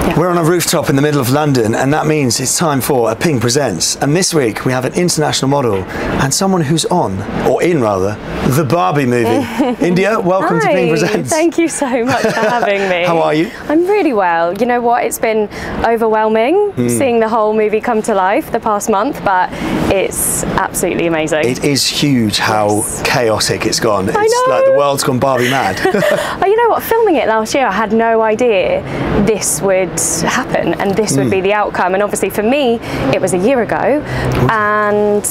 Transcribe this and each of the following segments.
Yeah. We're on a rooftop in the middle of London, and that means it's time for a Ping Presents. And this week we have an international model and someone who's on, or in rather, the Barbie movie. India, welcome to Ping Presents. Thank you so much for having me. How are you? I'm really well. You know what, it's been overwhelming seeing the whole movie come to life the past month, but it's absolutely amazing. It is huge how chaotic it's gone. It's I know. like the world's gone Barbie mad. You know what, filming it last year I had no idea this would happen and this would be the outcome, and obviously for me it was a year ago, and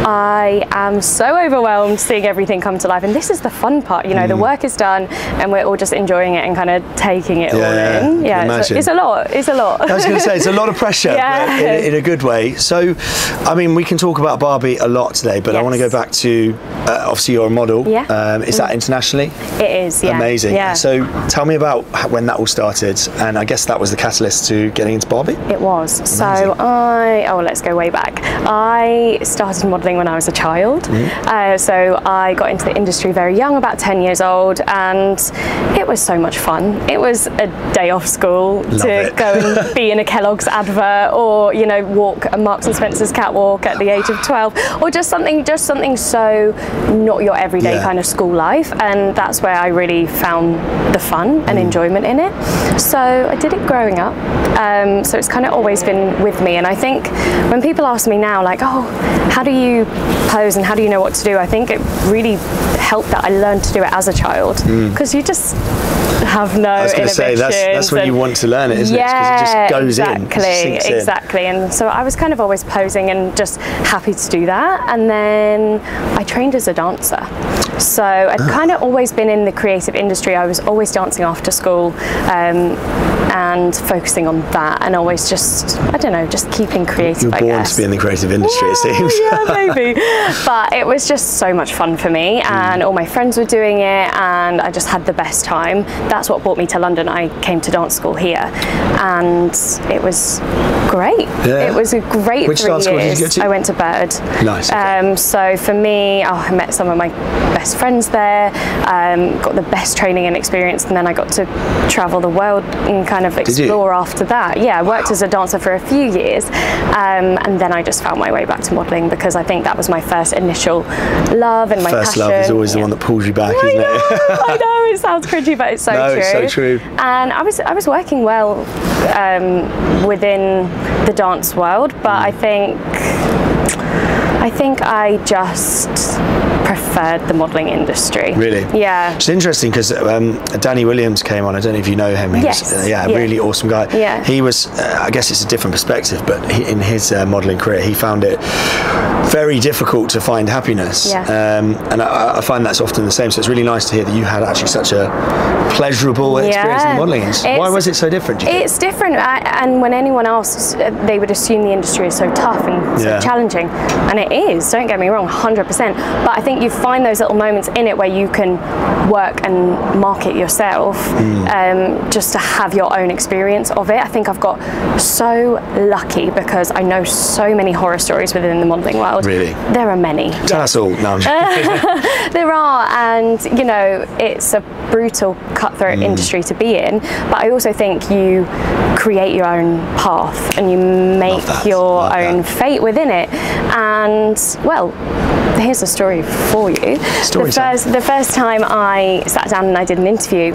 I am so overwhelmed seeing everything come to life, and this is the fun part, you know, the work is done and we're all just enjoying it and kind of taking it all in. Yeah, it's a lot. I was going to say, it's a lot of pressure, but in a good way. So, I mean, we can talk about Barbie a lot today, but I want to go back to, obviously you're a model. Is that internationally? It is, yeah. Amazing. Yeah. So tell me about when that all started, and I guess that was the catalyst to getting into Barbie? It was. Amazing. So let's go way back. I started modelling when I was a child. So I got into the industry very young, about 10 years old, and it was so much fun. It was a day off school to go and be in a Kellogg's advert, or, you know, walk a Marks and Spencer's catwalk at the age of 12, or just something so not your everyday kind of school life, and that's where I really found the fun and enjoyment in it. So I did it growing up, so it's kind of always been with me, and I think when people ask me now, like, oh, how do you pose and how do you know what to do, I think it really helped that I learned to do it as a child, because you just have no I was going to say, that's when you want to learn it, isn't it? Because it just goes in. Exactly. And so I was kind of always posing and just happy to do that. And then I trained as a dancer. So I'd kind of always been in the creative industry. I was always dancing after school and focusing on that, and always just, I don't know, just keeping creative, You're born to be in the creative industry, it seems. Yeah, maybe. But it was just so much fun for me, and all my friends were doing it, and I just had the best time. That's what brought me to London. I came to dance school here, and it was great. It was a great 3 years. Which dance school did you go to? I went to Bird. Nice. Okay. So for me, I met some of my best friends there, got the best training and experience, and then I got to travel the world and kind of explore after that. Yeah, I worked as a dancer for a few years, and then I just found my way back to modelling, because I think that was my first initial love and my passion. First love is always the one that pulls you back, isn't it? I know, it sounds cringy, but it's so true. It's so true. And I was working well within the dance world, but I think I just preferred the modelling industry. Really? Yeah. It's interesting because Danny Williams came on. I don't know if you know him. He was, really awesome guy. Yeah. He was, I guess it's a different perspective, but in his modelling career, he found it very difficult to find happiness. And I find that's often the same. So it's really nice to hear that you had actually such a pleasurable experience in modelling. Why was it so different? It's different, and when anyone else, they would assume the industry is so tough and so challenging, and it is. Don't get me wrong, 100%. But I think you find those little moments in it where you can work and market yourself, just to have your own experience of it. I think I've got so lucky because I know so many horror stories within the modelling world. Really? There are many. Tell us all. No, there are, and you know, it's a brutal, cutthroat industry to be in, but I also think you create your own path and you make your own fate within it. And well, here's a story for you. The first time I sat down and I did an interview,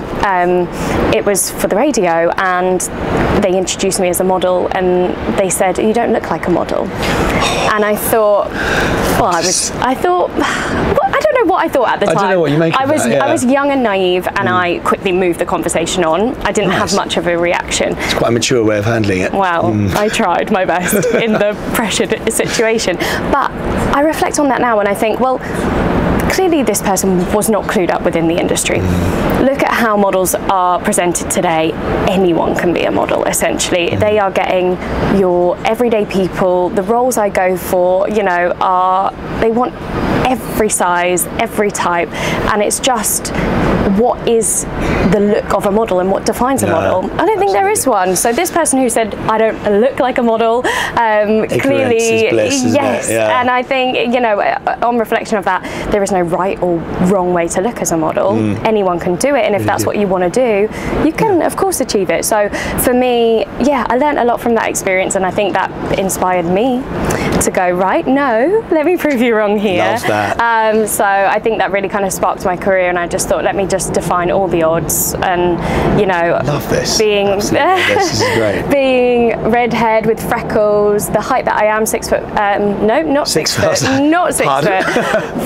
it was for the radio, and they introduced me as a model, and they said, you don't look like a model. And I thought, well, I don't know what I thought at the time. I don't know what you make of that, I was young and naive, and I quickly moved the conversation on. I didn't have much of a reaction. It's quite a mature way of handling it. Well, I tried my best in the pressured situation. But I reflect on that now and I think, well, clearly this person was not clued up within the industry. Look at how models are presented today. Anyone can be a model, essentially. They are getting your everyday people. The roles I go for, you know, they want every size, every type, and it's just what is the look of a model and what defines a model. I don't think there is one. So this person who said, I don't look like a model, clearly, is bliss, yes. And I think, you know, on reflection of that, there is no right or wrong way to look as a model. Anyone can do it, and if that's what you want to do, you can of course achieve it. So for me, yeah, I learned a lot from that experience, and I think that inspired me to go, right, no, let me prove you wrong here. Love that. So I think that really kind of sparked my career, and I just thought, let me just define all the odds. And you know, love this. Being this is great. Being redhead with freckles, the height that I am, 6 foot, no, not 6 foot, not 6 foot,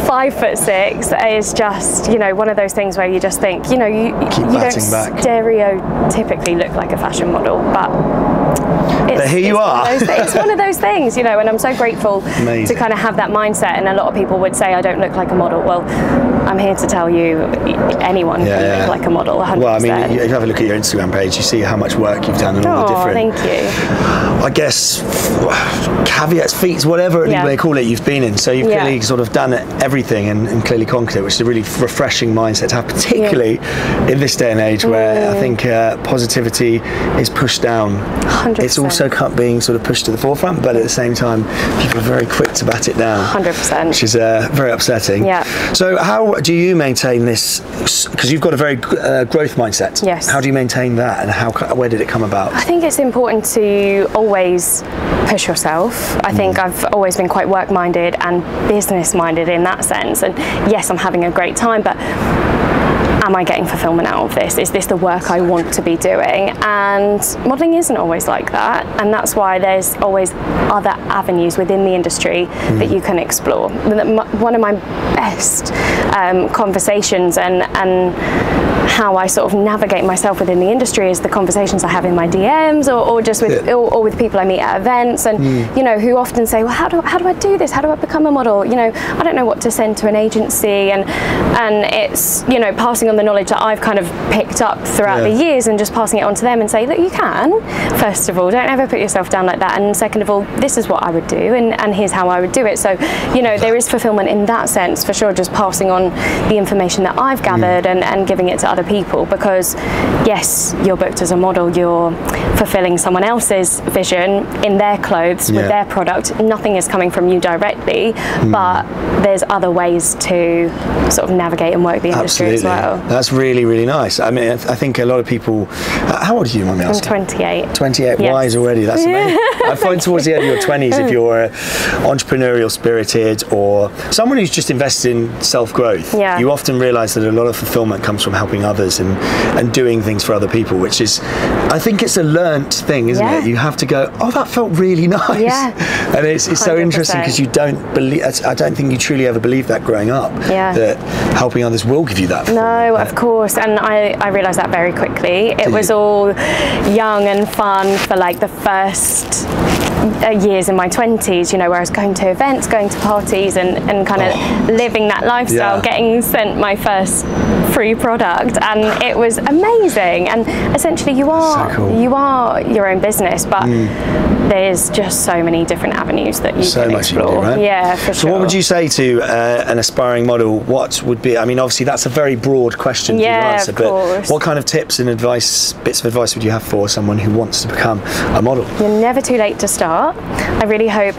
5'6", is just, you know, one of those things where you just think, you know, you don't stereotypically look like a fashion model, but here you are. It's one of those things, you know, and I'm so grateful to kind of have that mindset. And a lot of people would say I don't look like a model. Well, I'm here to tell you, anyone can look like a model. 100%. Well, I mean, if you have a look at your Instagram page, you see how much work you've done and all the different. Thank you. I guess caveats, feats, whatever you may call it, you've been in. So you've clearly sort of done everything and clearly conquered it, which is a really refreshing mindset to have, particularly in this day and age where I think positivity is pushed down. 100%. It's also being sort of pushed to the forefront, but at the same time, people are very quick to bat it down. 100%. Which is very upsetting. Yeah. So how do you maintain this? Because you've got a very growth mindset. Yes. How do you maintain that, and where did it come about? I think it's important to always push yourself. I think I've always been quite work-minded and business-minded in that sense. And yes, I'm having a great time, but am I getting fulfillment out of this? Is this the work I want to be doing? And modelling isn't always like that, and that's why there's always other avenues within the industry that you can explore. One of my best conversations and how I sort of navigate myself within the industry is the conversations I have in my DMs or just with or with people I meet at events, and you know, who often say, well, how do I do this? How do I become a model? You know, I don't know what to send to an agency, and it's, you know, passing on the knowledge that I've kind of picked up throughout the years and just passing it on to them and say, look, you can. First of all, don't ever put yourself down like that, and second of all, this is what I would do, and here's how I would do it. So, you know, there is fulfillment in that sense for sure, just passing on the information that I've gathered and giving it to other people, because yes, you're booked as a model, you're fulfilling someone else's vision in their clothes with their product. Nothing is coming from you directly, but there's other ways to sort of navigate and work the industry as well. That's really, really nice. I mean, I think a lot of people, how old are you, Mummy? I'm 28. 28, yes. Wise already, that's amazing. I find towards the end of your 20s, if you're entrepreneurial spirited or someone who's just invested in self-growth, you often realise that a lot of fulfillment comes from helping others and doing things for other people, which is, I think it's a learnt thing, isn't it? You have to go, oh, that felt really nice. Yeah. And it's so interesting, because you don't believe, I don't think you truly ever believed that growing up, that helping others will give you that. No, of course, and I realised that very quickly. It was all young and fun for like the first years in my 20s, you know, where I was going to events, going to parties, and kind of living that lifestyle, getting sent my first free product, and it was amazing. And essentially you are your own business, but there's just so many different avenues that you can explore. You can do, right? Yeah, for sure. So what would you say to an aspiring model? What would be, I mean, obviously that's a very broad question to answer, but what kind of tips and advice, bits of advice would you have for someone who wants to become a model? You're never too late to start. I really hope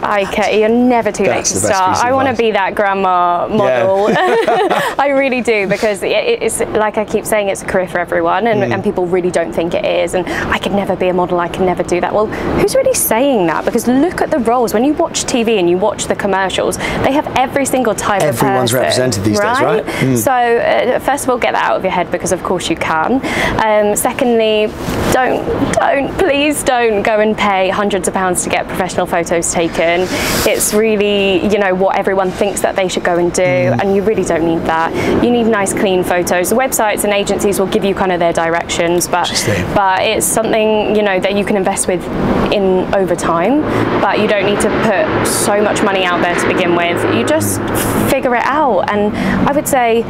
you're never too late to start. I want to be that grandma model. I really do, because it's like I keep saying, it's a career for everyone, and people really don't think it is, and I could never be a model, I can never do that. Well, who's really saying that? Because look at the roles. When you watch TV and you watch the commercials, they have every single type of person. Everyone's represented these days, right? So first of all, get that out of your head, because of course you can. Secondly, please don't go and pay hundreds of pounds to get professional photos taken. It's really, you know, what everyone thinks that they should go and do, and you really don't need that. You need nice, clean photos. The websites and agencies will give you kind of their directions, but it's something, you know, that you can invest with in over time, but you don't need to put so much money out there to begin with. You just figure it out. And I would say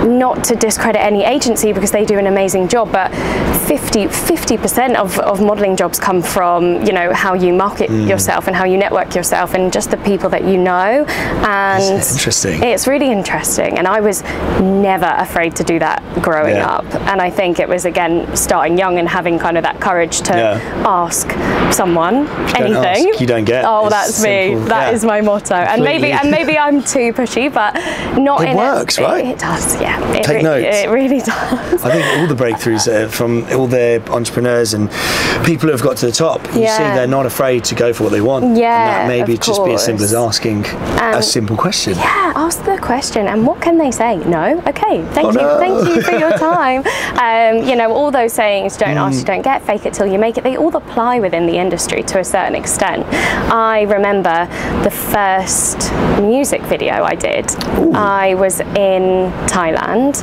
not to discredit any agency because they do an amazing job, but 50% of modelling jobs come from, you know, how you market yourself and how you network yourself and just the people that you know. And it's interesting. It's really interesting, and I was never afraid to do that growing up. And I think it was, again, starting young and having kind of that courage to ask someone anything. You don't get. Oh, that's simple. Me. That is my motto. Completely. And maybe I'm too pushy, but not. It works, right? It does. Yeah. Take notes. It really does. I think all the breakthroughs from all the entrepreneurs and people who have got to the top, you see they're not afraid to go for what they want. Yeah, and that maybe just be as simple as asking a simple question. Yeah, ask the question, and what can they say? No? Okay, thank you for your time. You know, all those sayings, don't ask, you don't get, fake it till you make it, they all apply within the industry to a certain extent. I remember the first music video I did. Ooh. I was in Thailand,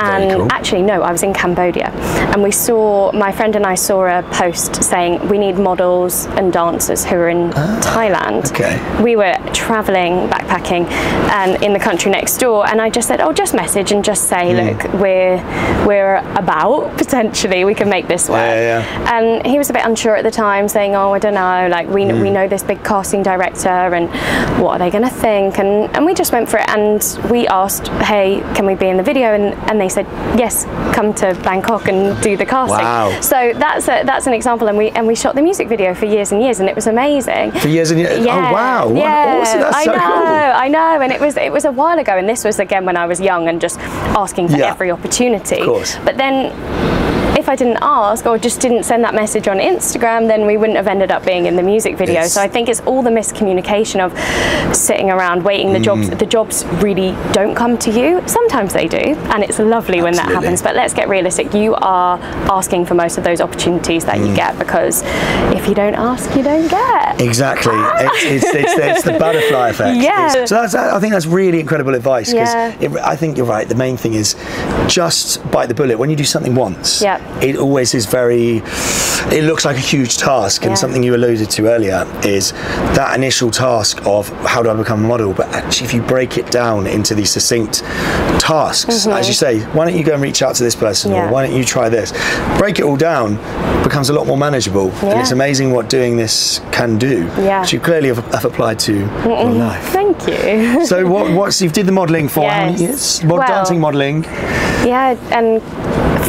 and actually no, I was in Cambodia, and my friend and I saw a post saying we need models and dancers who are in Thailand. Okay. We were traveling, backpacking, and in the country next door, and I just said, oh, just message and just say, look, we're about, potentially we can make this work. And he was a bit unsure at the time, saying, oh, I don't know, like we know this big casting director, and what are they going to think? And we just went for it, and we asked, hey, can we be in the video? And they said, yes, come to Bangkok and do the casting. Wow. So that's an example, and we shot the music video for years and years, and it was amazing. For years and years? Yeah. Oh, wow. Yeah. Awesome. That's so cool. I know, and it was a while ago, and this was, again, when I was young and just asking for every opportunity. Of course. But then, if I didn't ask or just didn't send that message on Instagram, then we wouldn't have ended up being in the music video. So I think it's all the miscommunication of sitting around waiting. The jobs really don't come to you. Sometimes they do, and it's lovely when that happens, but let's get realistic. You are asking for most of those opportunities that you get, because if you don't ask, you don't get. Exactly. It's the butterfly effect. Yeah. So I think that's really incredible advice, because I think you're right. The main thing is just bite the bullet. When you do something once, it always is it looks like a huge task, and something you alluded to earlier is that initial task of how do I become a model, but actually if you break it down into these succinct tasks, as you say, why don't you go and reach out to this person, or why don't you try this, break it all down, becomes a lot more manageable, and it's amazing what doing this can do, which you clearly have applied to your life. Thank you. So so you did the modelling for how many years? Dancing modelling. Yeah, and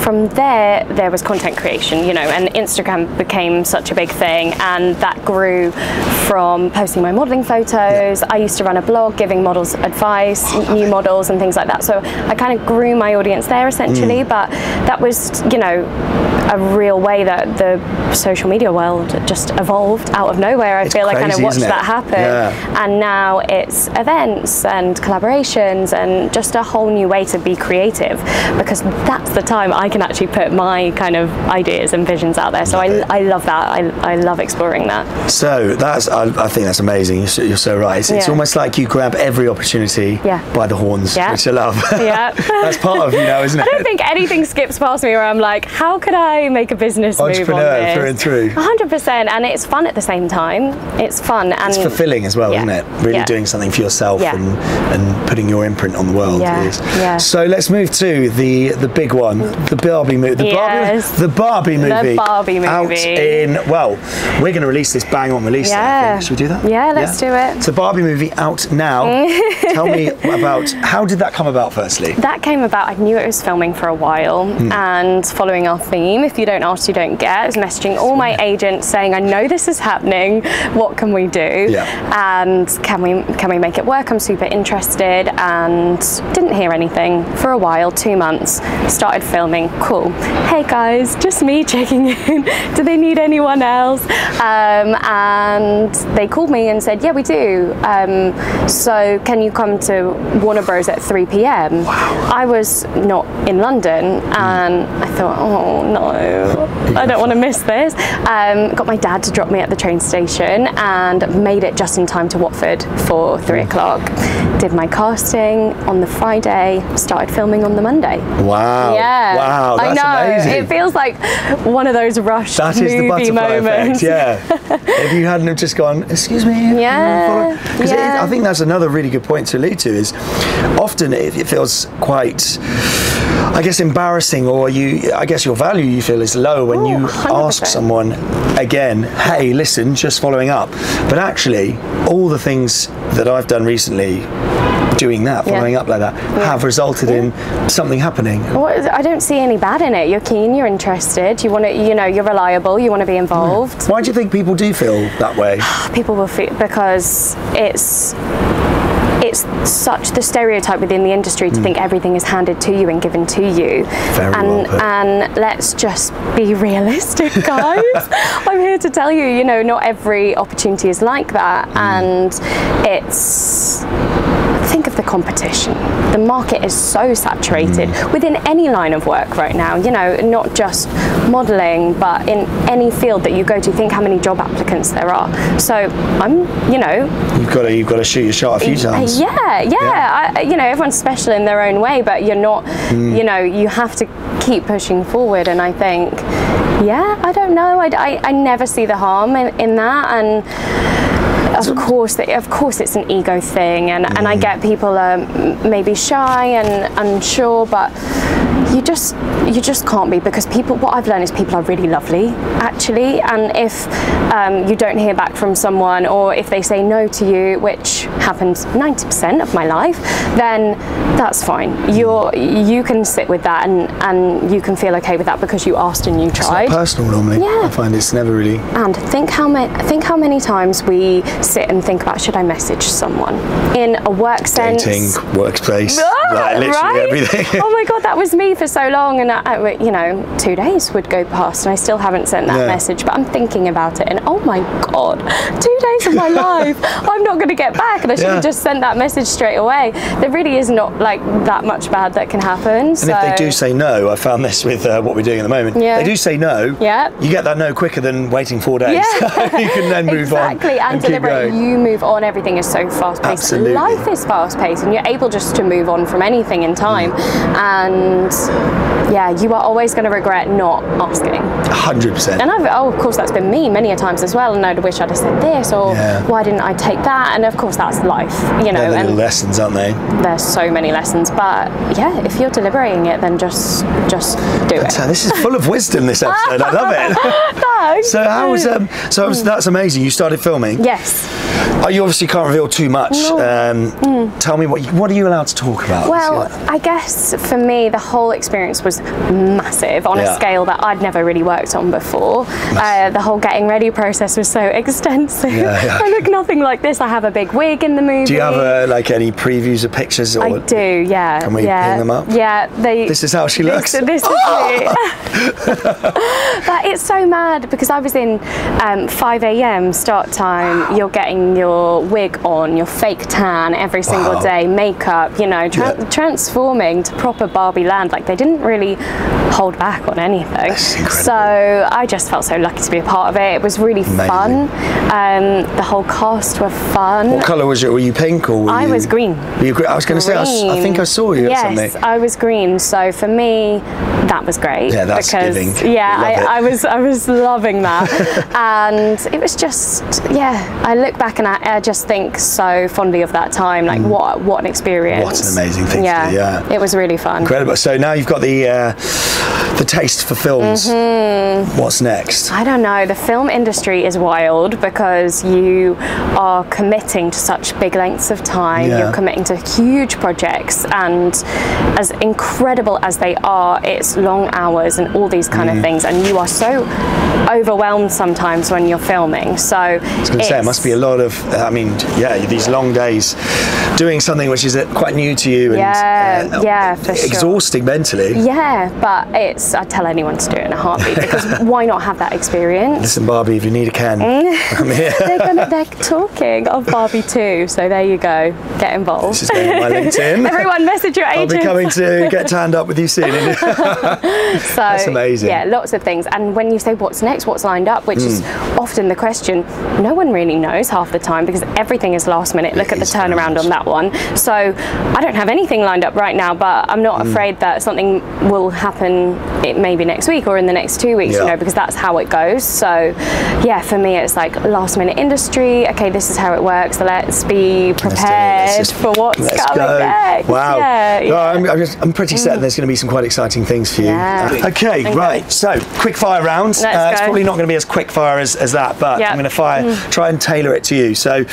from there was content creation, you know, and Instagram became such a big thing, and that grew from posting my modelling photos. I used to run a blog giving models advice, new models and things like that, so I kind of grew my audience there essentially, but that was, you know, a real way that the social media world just evolved out of nowhere. I feel like I kind of watched that happen, and now it's events and collaborations and just a whole new way to be creative, because that's the time I can actually put my kind of ideas and visions out there. So I love that. I love exploring that. So I think that's amazing. You're so right. It's almost like you grab every opportunity by the horns, which I love. Yeah. That's part of, you know, isn't it? I don't think anything skips past me where I'm like, how could I make a business move on this? Entrepreneur through and through. 100%, and it's fun at the same time. It's fun, and it's fulfilling as well, isn't it? Really doing something for yourself and putting your imprint on the world. So let's move to the big one, the Barbie movie. The Barbie movie. The Barbie movie. Out in, well, we're going to release this bang on release. Should we do that? Yeah, let's do it. So Barbie movie out now. Tell me about, how did that come about firstly? That came about, I knew it was filming for a while, and following our theme, if you don't ask, you don't get, I was messaging all my agents saying, I know this is happening, what can we do? And can we make it work? I'm super interested, and didn't hear anything for a while, 2 months, started filming, cool. Hey guys, just me checking in, do they need anyone else? And they called me and said, yeah, we do. So can you come to Warner Bros at 3 p.m? Wow. I was not in London, and I thought, oh no, I don't want to miss this. Got my dad to drop me at the train station and made it just in time to Watford for 3 o'clock. Did my casting on the Friday, started filming on the Monday. Wow. Yeah. Wow, that's amazing. It feels like one of those rushed movie moments. Effect, yeah. If you hadn't have just gone, excuse me. Yeah. Because I think that's another really good point to allude to, is often it feels quite, I guess, embarrassing, or I guess your value you feel is low when you 100%. ask someone again, hey, listen, just following up. But actually, all the things that I've done recently, doing that, following up like that, have resulted in something happening. Well, I don't see any bad in it. You're keen, you're interested, you want to, you're reliable, you want to be involved. Why do you think people do feel that way? People will feel, because it's such the stereotype within the industry to think everything is handed to you and given to you. And let's just be realistic, guys. I'm here to tell you, not every opportunity is like that, and think of the competition. The market is so saturated within any line of work right now, not just modelling, but in any field that you go to. Think how many job applicants there are. So you've got to shoot your shot a few times. Everyone's special in their own way, but you're not, you have to keep pushing forward. And I think, I don't know, I never see the harm in that. And of course it's an ego thing, and I get people are maybe shy and unsure, but you just can't be, because what I've learned is people are really lovely, actually, and if you don't hear back from someone, or if they say no to you, which happens 90% of my life, then that's fine. You can sit with that, and you can feel okay with that, because you asked and you tried. It's not personal normally. Yeah. I find it's never really. And think how many times we sit and think about, should I message someone in a work sense? Dating, workspace, literally everything. Oh my God, that was me for so long, and 2 days would go past and I still haven't sent that message, but I'm thinking about it, and oh my God, 2 days of my life, I'm not going to get back, and I should have just sent that message straight away. There really is not like that much bad that can happen. And if they do say no, I found this with what we're doing at the moment, they do say no, you get that no quicker than waiting 4 days. You can then move on. Exactly, and deliberate. You move on, everything is so fast paced. Absolutely. Life is fast paced, and you're able just to move on from anything in time. And you are always going to regret not asking. 100%. And of course that's been me many a times as well, and I'd wish I'd have said this, or why didn't I take that? And of course that's life, They're the little lessons, aren't they? There's so many lessons, but if you're deliberating it, then just do it. This is full of wisdom, this episode. I love it. Thanks. So how was that's amazing. You started filming. Yes. You obviously can't reveal too much. No. Tell me what are you allowed to talk about? Well, I guess for me the whole experience was massive on a scale that I'd never really worked on before. The whole getting ready process was so extensive. I look nothing like this. I have a big wig in the movie. Do you have any previews of pictures? Or I do, yeah. Can we ping them up? Yeah. This is how she looks. This is me. But it's so mad, because I was in 5 a.m. start time. You're getting your wig on, your fake tan every single day, makeup, transforming to proper Barbie land. Like, they didn't really hold back on anything. So I just felt so lucky to be a part of it. It was really fun. The whole cast were fun. What colour was it? Were you pink or were I was green. Were you, I was going to say, I think I saw you at something. Yes, I was green. So for me, that was great. Yeah, that's giving. Yeah, I was loving that. And it was just, I look back and I just think so fondly of that time. Like, what an experience. What an amazing thing to do, yeah. It was really fun. Incredible. So now you've got the taste for films. What's next? I don't know. The film industry is wild, because you are committing to such big lengths of time. You're committing to huge projects, and as incredible as they are, it's long hours and all these kind of things, and you are so overwhelmed sometimes when you're filming. So I was going to say, it must be a lot of, these long days doing something which is quite new to you, and for exhausting mentally. Yeah, but I'd tell anyone to do it in a heartbeat, because why not have that experience? Listen, Barbie, if you need a can, I'm here. they're talking of Barbie 2, so there you go. Get involved. This is going on my LinkedIn. Everyone message your agent. I'll be coming to get tanned up with you soon. So, that's amazing. Yeah, lots of things. And when you say what's next, what's lined up, which is often the question, no one really knows half the time because everything is last minute. Look at the turnaround on that one. So I don't have anything lined up right now, but I'm not afraid that something will happen maybe next week or in the next 2 weeks, you know, because that's how it goes. So yeah, for me it's like last minute industry. Okay, this is how it works. Let's be prepared for what's coming next. Wow. I'm pretty certain there's going to be some quite exciting things for you. Okay, right. So quick fire round. It's probably not going to be as quick fire as that, but I'm going to try and tailor it to you. So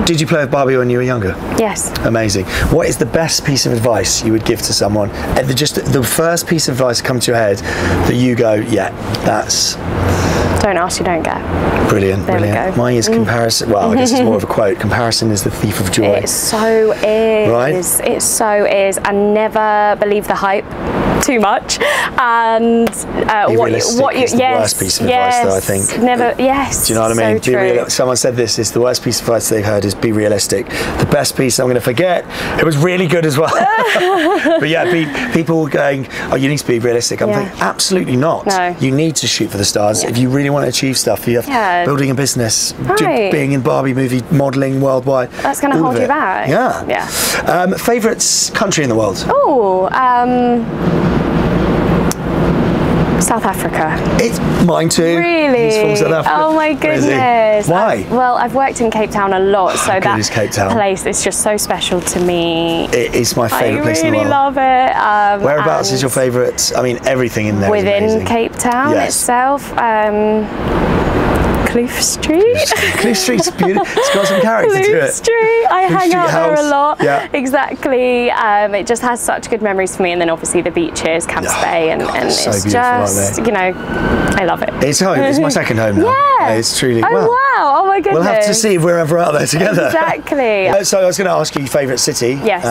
did you play with Barbie when you were younger? Yes. Amazing. What is the best piece of advice you would give to someone? Just the first piece of advice that comes to your head that you go, yeah, that's... Don't ask, you don't get. Brilliant, there brilliant. Mine is comparison. Well, I guess it's more of a quote. Comparison is the thief of joy. It so is. Right? It so is. And never believe the hype too much. And what you the worst piece of advice, though, I think. Never. Do you know what I mean? So true. Someone said this is the worst piece of advice they've heard is be realistic. The best piece I'm going to forget. It was really good as well. But yeah, people going, oh, you need to be realistic. I'm thinking, absolutely not. No. You need to shoot for the stars if you really want to achieve stuff. You have building a business, being in Barbie movie, modelling worldwide. That's going to hold you back. Yeah. Favourite country in the world? Oh, South Africa. It's mine too. Really? He's from South Africa. Oh my goodness. Why? Well, I've worked in Cape Town a lot, so that Cape Town? place is just so special to me. It is my favourite place in the world. I really love it. Whereabouts is your favourite? I mean, everything in there is amazing. Within Cape Town itself. Cliff Street. Cliff Street's beautiful. It's got some character to it. Cliff Street. I hang out there a lot. Yeah. Exactly. It just has such good memories for me. And then obviously the beaches, Camps Bay, and it's so just, you know, I love it. It's home. It's my second home now. Yeah. It's truly. Oh, wow. Oh my goodness. We'll have to see if we're ever out there together. Exactly. So I was going to ask you your favourite city. Yes.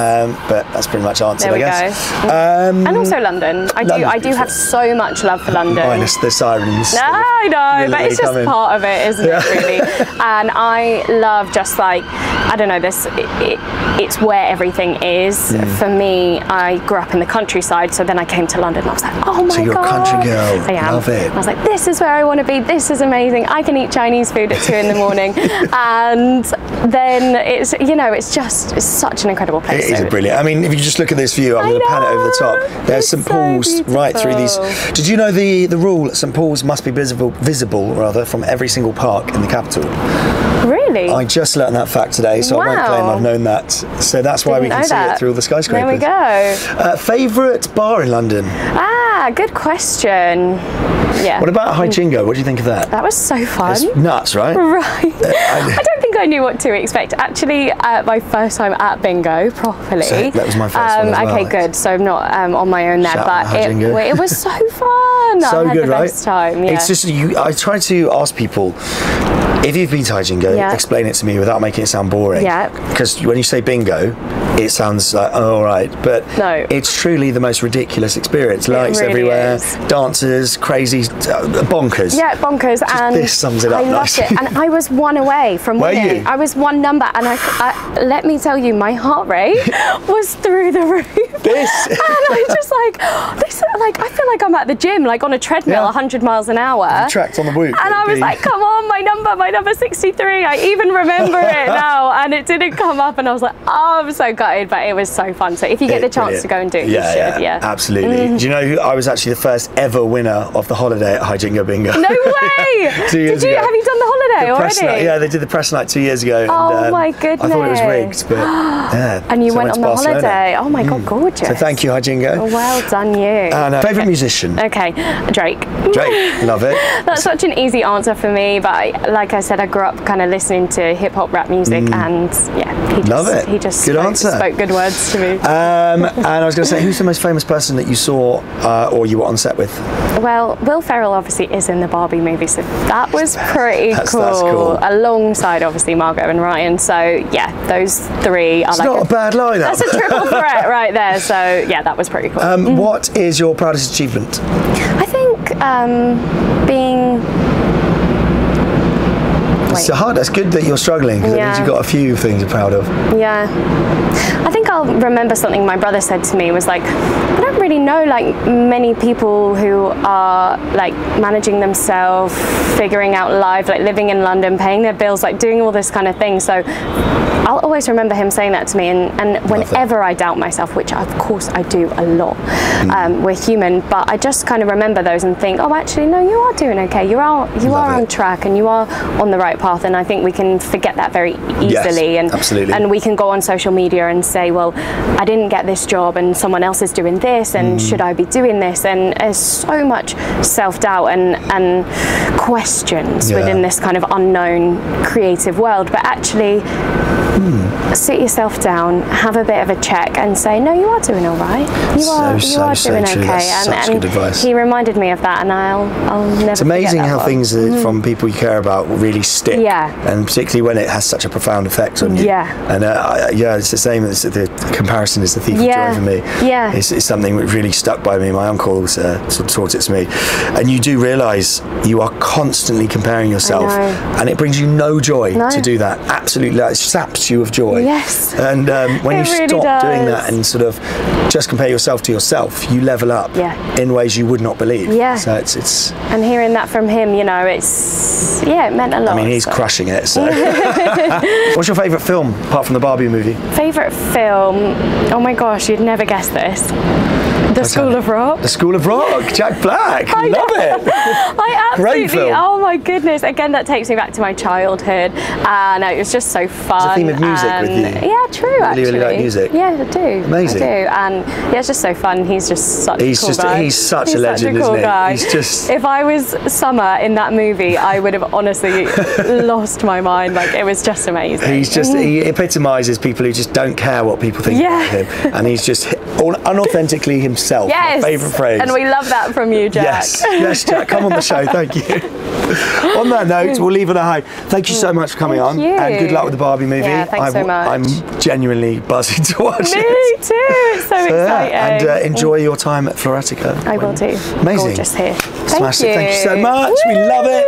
But that's pretty much answered, I guess. And also London. I do have so much love for London. Minus the sirens. No, I know, but it's just part of it, isn't it, really? And I love just like, I don't know, it's where everything is. For me, I grew up in the countryside, so then I came to London and I was like, oh my God. So you're a country girl. I am. Love it. I was like, this is where I want to be. This is amazing. I can eat Chinese food at 2 in the morning. And then it's, you know, it's such an incredible place. It is brilliant. I mean, if you just look at this view, I'm going to pan it over the top. There's St Paul's right through these. Did you know the rule at St Paul's must be visible from every single park in the capital? Really? I just learned that fact today, so I won't claim I've known that. So that's why we can see it through all the skyscrapers. There we go. Favourite bar in London? Good question. Yeah. What about High Jingo? What do you think of that? That was so fun. It's nuts, right? Right. I don't think I knew what to expect. Actually, my first time at bingo properly. So that was my first one as well. Okay, good. So I'm not on my own there, but it was so fun. So I had good, the best time. Yeah. It's just I try to ask people, if you've been to High Jingo, explain it to me without making it sound boring. Yeah. Because when you say bingo, it sounds like, oh, all right, but no, it's truly the most ridiculous experience. Lights everywhere, dancers, crazy, bonkers. Yeah, bonkers. And this sums it up nicely. Loved it. And I was one away from winning. I was one number, and I let me tell you, my heart rate was through the roof. And I was just like, I feel like I'm at the gym, like on a treadmill, 100 miles an hour. Tracked on the whoop. And I was like, come on, my number 63. I even remember it now, and it didn't come up, and I was like, oh, I'm so gutted, but it was so fun. So if you get the chance to go and do it, you should. Yeah, absolutely. Do you know who I was actually the first ever winner of the holiday at High Jingo Bingo? No way! 2 years ago. Have you done the holiday already? Yeah, they did the press night 2 years ago. Oh my goodness! I thought it was rigged, but yeah. And you went on the holiday. Oh my God, gorgeous! So thank you, High Jingo. Well done, you. And favourite musician? Okay, Drake. Drake, love it. That's such an easy answer for me, but like I said, I grew up kind of listening to hip hop, rap music, and he just spoke good words to me. And I was going to say, who's the most famous person that you saw or you were on set with? Well, Will Ferrell obviously is in the Barbie movie, so that was pretty cool. That's cool. Alongside obviously Margot and Ryan. So yeah, those three are not a bad lineup. That's a triple threat right there. So yeah, that was pretty cool. What is your proudest achievement? I think being It's hard. It's good that you're struggling, because it means you've got a few things you're proud of. Yeah. I think I'll remember something my brother said to me was like, I don't really know like many people who are like managing themselves, figuring out life, like living in London, paying their bills, like doing all this kind of thing. So I'll always remember him saying that to me, and whenever I doubt myself, which of course I do a lot, we're human, but I just kind of remember those and think, oh, actually, no, you are doing okay. You are on track, and you are on the right path. And I think we can forget that very easily. Yes, absolutely. And we can go on social media and say, well, I didn't get this job, and someone else is doing this, and should I be doing this? And there's so much self-doubt and questions within this kind of unknown creative world. But actually, sit yourself down, have a bit of a check, and say, no, you are doing all right. You are doing okay. That's such good advice. He reminded me of that, and I'll never. It's amazing how things from people you care about really stick. Yeah. And particularly when it has such a profound effect on you. Yeah. And it's the same. The comparison is the thief of joy for me. Yeah. It's something that really stuck by me. My uncle sort of taught it to me. And you do realise you are constantly comparing yourself, and it brings you no joy to do that. Absolutely, it saps you of joy. Yes. And when you really stop doing that and sort of just compare yourself to yourself, you level up in ways you would not believe. Yeah. So it's. And hearing that from him, you know, it meant a lot. I mean, he's crushing it. So. What's your favourite film apart from the Barbie movie? Favourite film? Oh my gosh, you'd never guess this. The School of Rock. The School of Rock, Jack Black. Love it. I absolutely. Great film. Oh my goodness! Again, that takes me back to my childhood, and it was just so fun. It's a theme of music with you. Yeah, true. Actually, really like music. Yeah, I do. Amazing. I do, and it's just so fun. He's just such a cool guy. He's such a legend, isn't he? Guy. He's just. If I was Summer in that movie, I would have honestly lost my mind. Like, it was just amazing. He epitomises people who just don't care what people think about him, and he's just unauthentically himself. Yes. My favourite phrase. And we love that from you, Jack. Yes, Jack. Come on the show. Thank you. On that note, we'll leave it at high. Thank you so much for coming on, and good luck with the Barbie movie. Yeah, thanks so much. I'm genuinely buzzing to watch it. Me too. It's so exciting. And enjoy your time at Floretica. I will do. Amazing. Gorgeous here. Thank you so much. Woo! We love it.